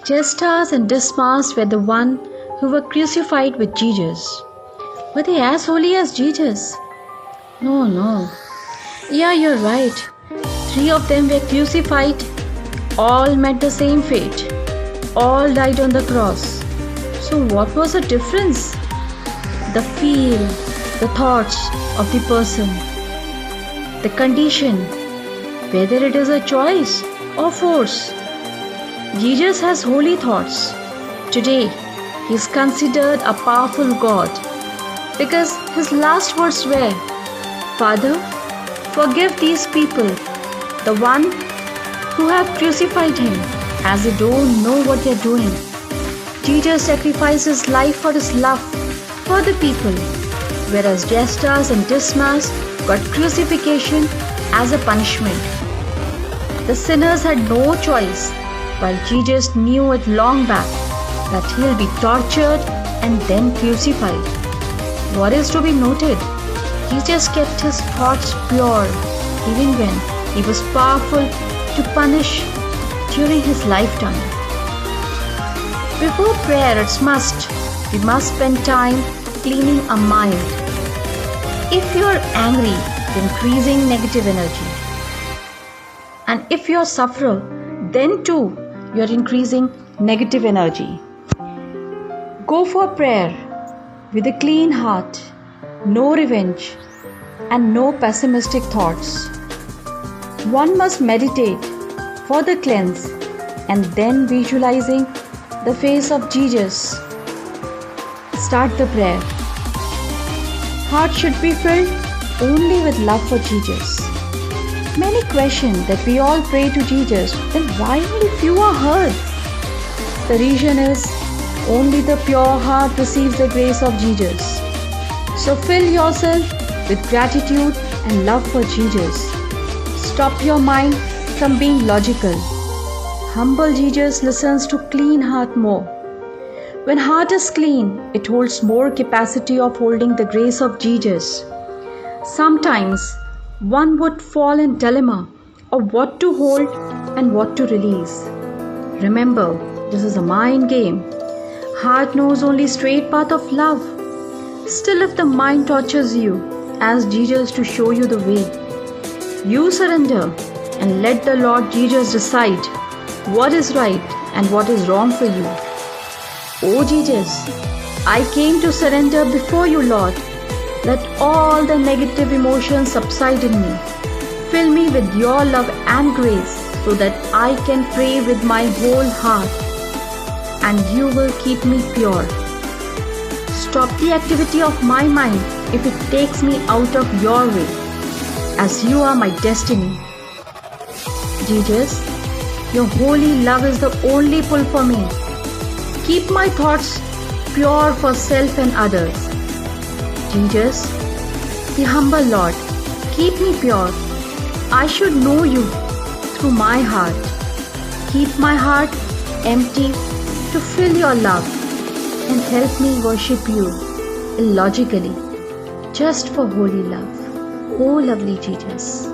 Justus and Dismas were the one who were crucified with Jesus. Were they as holy as Jesus? No. Yeah, you're right. 3 of them were crucified. All met the same fate. All died on the cross. So what was the difference? The feel, the thoughts of the person, the condition, whether it is a choice or force. Jesus has holy thoughts. Today, he is considered a powerful God because his last words were, "Father, forgive these people, the one who have crucified him, as they don't know what they are doing." Jesus sacrificed his life for his love for the people, whereas Justus and Dismas got crucifixion as a punishment. The sinners had no choice, while Jesus knew it long back that he'll be tortured and then crucified. What is to be noted? Jesus kept his thoughts pure even when he was powerful to punish during his lifetime. Before prayer, it's must. We must spend time cleaning our mind. If you're angry, increasing negative energy. And if you're sufferer, then too you're increasing negative energy. Go for prayer with a clean heart, no revenge, and no pessimistic thoughts. One must meditate for the cleanse and then visualizing the face of Jesus. Start the prayer. Heart should be filled only with love for Jesus. Many question that we all pray to Jesus, then why only few are heard? The reason is only the pure heart receives the grace of Jesus. So fill yourself with gratitude and love for Jesus. Stop your mind from being logical. Humble Jesus listens to clean heart more. When heart is clean, it holds more capacity of holding the grace of Jesus. Sometimes one would fall in dilemma of what to hold and what to release. Remember, this is a mind game. Heart knows only straight path of love. Still, if the mind tortures you, ask Jesus to show you the way. You surrender and let the Lord Jesus decide what is right and what is wrong for you. Oh Jesus, I came to surrender before you, Lord. Let all the negative emotions subside in me. Fill me with your love and grace so that I can pray with my whole heart, and you will keep me pure. Stop the activity of my mind if it takes me out of your way, as you are my destiny. Jesus, your holy love is the only pull for me. Keep my thoughts pure for self and others. Jesus, the humble Lord, keep me pure. I should know you through my heart. Keep my heart empty to fill your love and help me worship you illogically, just for holy love. Oh lovely Jesus.